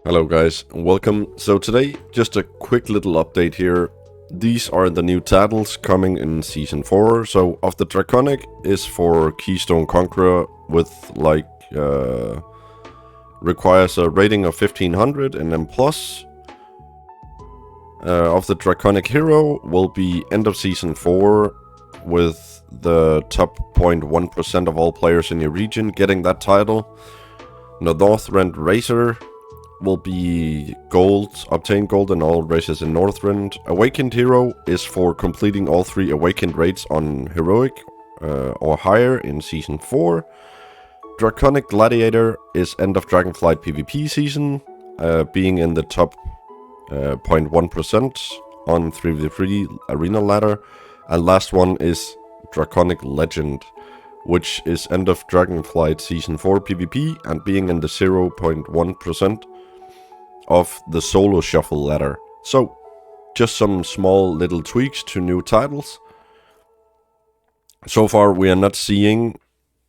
Hello guys, and welcome. So today, just a quick little update here. These are the new titles coming in Season 4. So, of the Draconic is for Keystone Conqueror with requires a rating of 1500 and then plus. Of the Draconic Hero will be end of Season 4 with the top 0.1% of all players in your region getting that title. The Northrend Racer will be gold, obtain gold in all races in Northrend. Awakened Hero is for completing all 3 Awakened raids on Heroic or higher in Season 4. Draconic Gladiator is end of Dragonflight PvP season, being in the top 0.1% on 3v3 arena ladder. And last one is Draconic Legend, which is end of Dragonflight Season 4 PvP and being in the 0.1% of the solo shuffle ladder. So, just some small little tweaks to new titles. So far, we are not seeing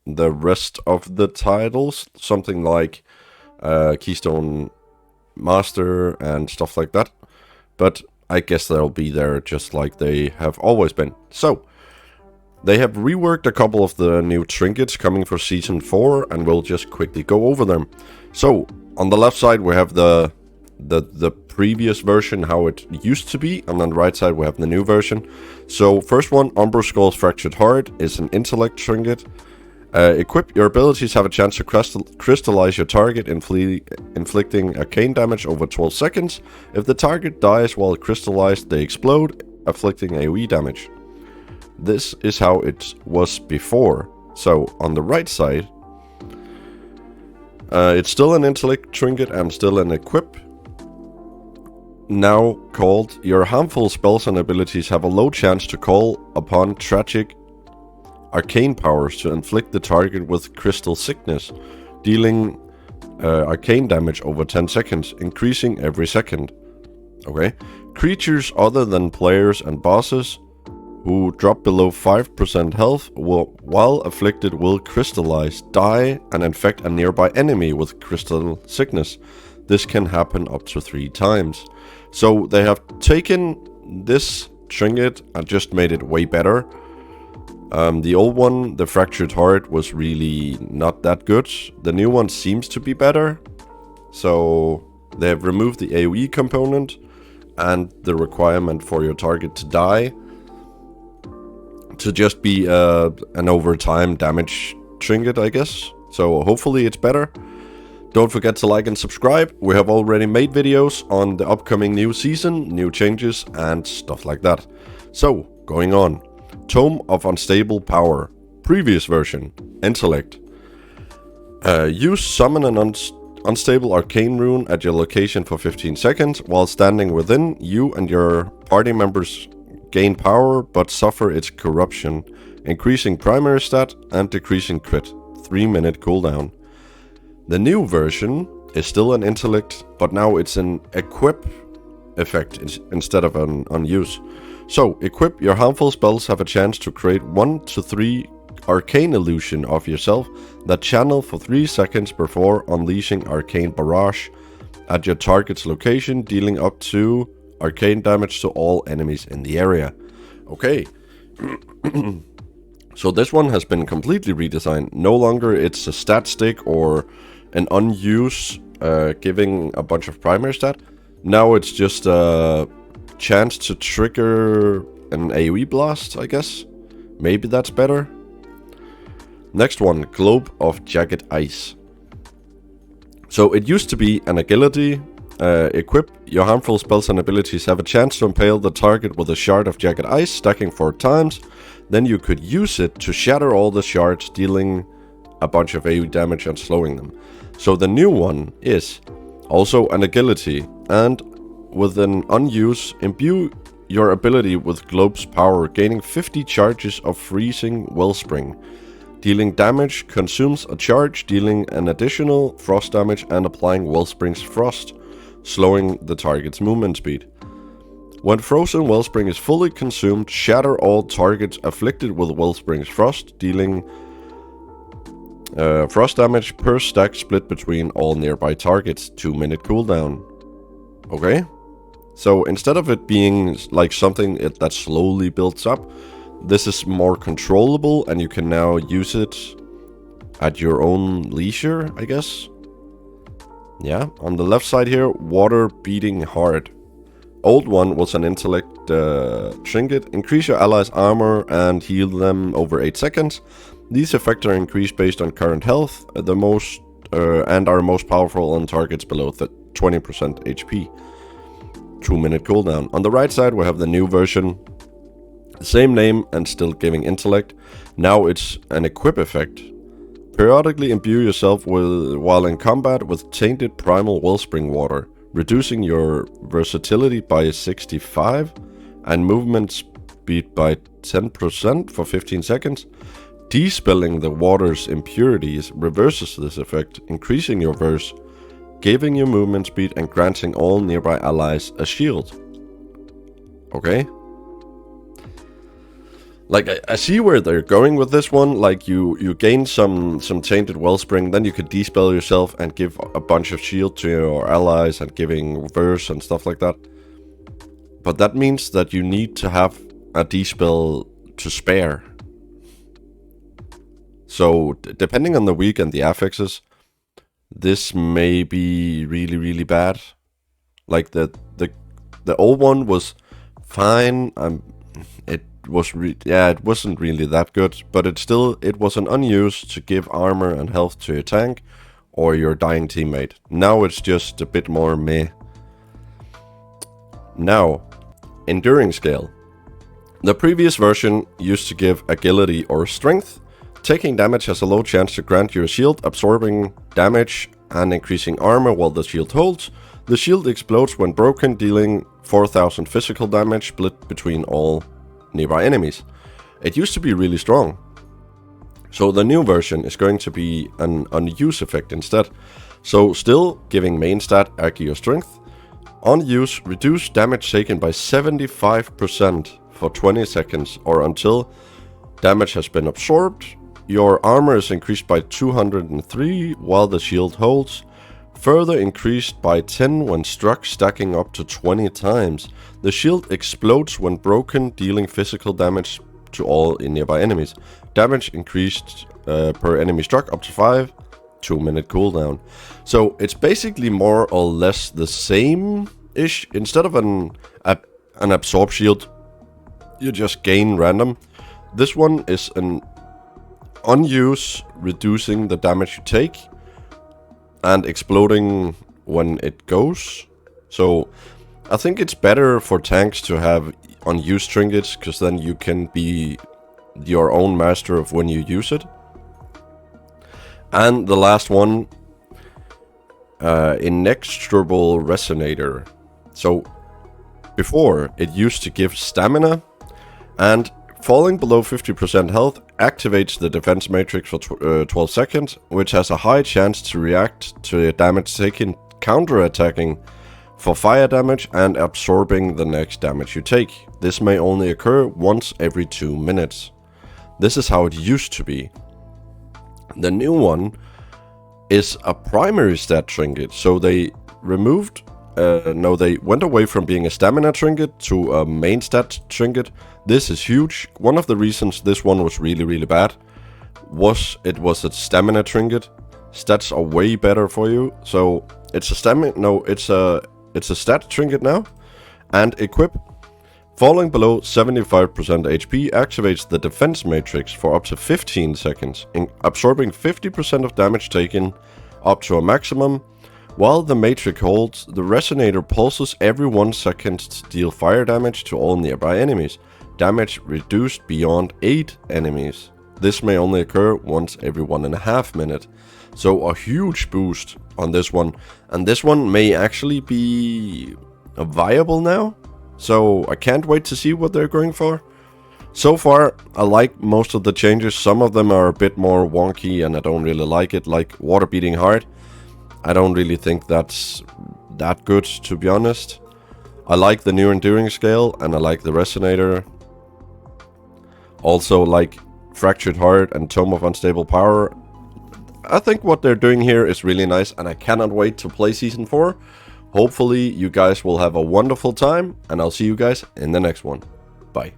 the rest of the titles, something like Keystone Master and stuff like that. But I guess they'll be there just like they have always been. So, they have reworked a couple of the new trinkets coming for Season 4, and we'll just quickly go over them. So, on the left side we have the previous version, how it used to be, and on the right side we have the new version. So, first one, Umbra Skull's Fractured Heart, is an intellect trinket. Equip your abilities have a chance to crystallize your target, inflicting arcane damage over 12 seconds. If the target dies while crystallized, they explode, inflicting AoE damage. This is how it was before. So, on the right side, it's still an intellect trinket and still an equip. Now called, your harmful spells and abilities have a low chance to call upon tragic arcane powers to inflict the target with crystal sickness, dealing arcane damage over 10 seconds, increasing every second. Okay. Creatures other than players and bosses who drop below 5% health while afflicted will crystallize, die, and infect a nearby enemy with crystal sickness. This can happen up to 3 times. So they have taken this trinket and just made it way better. The old one, the Fractured Heart, was really not that good. The new one seems to be better. So they have removed the AoE component and the requirement for your target to die to just be an overtime damage trinket, I guess. So hopefully it's better. Don't forget to like and subscribe. We have already made videos on the upcoming new season, new changes, and stuff like that. So, going on. Tome of Unstable Power. Previous version. Intellect. Use summon an unstable arcane rune at your location for 15 seconds. While standing within, you and your party members gain power but suffer its corruption, increasing primary stat and decreasing crit. 3-minute cooldown. The new version is still an intellect, but now it's an equip effect instead of an unuse. So, equip, your harmful spells have a chance to create 1 to 3 arcane illusion of yourself that channel for 3 seconds before unleashing arcane barrage at your target's location, dealing up to arcane damage to all enemies in the area. Okay. So this one has been completely redesigned. No longer it's a stat stick or an unused giving a bunch of primary stat. Now it's just a chance to trigger an AoE blast, I guess. Maybe that's better. Next one, Globe of Jagged Ice. So it used to be an agility. Equip, your harmful spells and abilities have a chance to impale the target with a shard of Jagged Ice, stacking 4 times. Then you could use it to shatter all the shards, dealing a bunch of AoE damage and slowing them. So the new one is also an agility, and with an unused, imbue your ability with Globe's power, gaining 50 charges of freezing Wellspring. Dealing damage, consumes a charge, dealing an additional frost damage and applying Wellspring's frost, slowing the target's movement speed. When frozen Wellspring is fully consumed, shatter all targets afflicted with Wellspring's frost, dealing Frost damage per stack split between all nearby targets, 2-minute cooldown. Okay. So instead of it being like something that slowly builds up, this is more controllable and you can now use it at your own leisure, I guess. Yeah, on the left side here, water beating hard. Old one was an intellect trinket. Increase your allies' armor and heal them over 8 seconds. These effects are increased based on current health, and are most powerful on targets below 20% HP. 2-minute cooldown. On the right side, we have the new version. Same name and still giving intellect. Now it's an equip effect. Periodically imbue yourself while in combat with tainted primal wellspring water, reducing your versatility by 65 and movement speed by 10% for 15 seconds. Dispelling the water's impurities reverses this effect, increasing your verse, giving you movement speed and granting all nearby allies a shield. Okay. Like, I see where they're going with this one. Like, you gain some tainted wellspring, then you could dispel yourself and give a bunch of shield to your allies and giving verse and stuff like that. But that means that you need to have a dispel to spare. So, depending on the week and the affixes, this may be really, really bad. Like, the old one was fine. It wasn't really that good, but it was an unused to give armor and health to your tank or your dying teammate. Now it's just a bit more meh. Now, enduring scale. The previous version used to give agility or strength. Taking damage has a low chance to grant you a shield, absorbing damage and increasing armor while the shield holds. The shield explodes when broken, dealing 4000 physical damage split between all nearby enemies. It used to be really strong. So the new version is going to be an unuse effect instead. So still giving main stat Archeo Strength. On use, reduce damage taken by 75% for 20 seconds or until damage has been absorbed. Your armor is increased by 203 while the shield holds. Further increased by 10 when struck, stacking up to 20 times. The shield explodes when broken, dealing physical damage to all nearby enemies. Damage increased per enemy struck up to 5. 2-minute cooldown. So it's basically more or less the same-ish. Instead of an absorb shield, you just gain random. This one is an unuse, reducing the damage you take and exploding when it goes. So I think it's better for tanks to have unused trinkets, because then you can be your own master of when you use it. And the last one, inexorable resonator. So before, it used to give stamina, and falling below 50% health activates the defense matrix for 12 seconds, which has a high chance to react to damage taken, counter-attacking for fire damage and absorbing the next damage you take. This may only occur once every 2 minutes. This is how it used to be. The new one is a primary stat trinket, so they removed they went away from being a stamina trinket to a main stat trinket. This is huge. One of the reasons this one was really, really bad was it was a stamina trinket. Stats are way better for you. So it's a it's a stat trinket now. And equip. Falling below 75% HP activates the defense matrix for up to 15 seconds, absorbing 50% of damage taken up to a maximum. While the matrix holds, the resonator pulses every 1 second to deal fire damage to all nearby enemies. Damage reduced beyond 8 enemies. This may only occur once every 1.5 minutes. So a huge boost on this one. And this one may actually be viable now. So I can't wait to see what they're going for. So far, I like most of the changes. Some of them are a bit more wonky and I don't really like it, like water beating hard. I don't really think that's that good, to be honest. I like the new enduring scale and I like the resonator. Also like fractured heart and tome of unstable power. I think what they're doing here is really nice, and I cannot wait to play Season 4. Hopefully you guys will have a wonderful time, and I'll see you guys in the next one. Bye.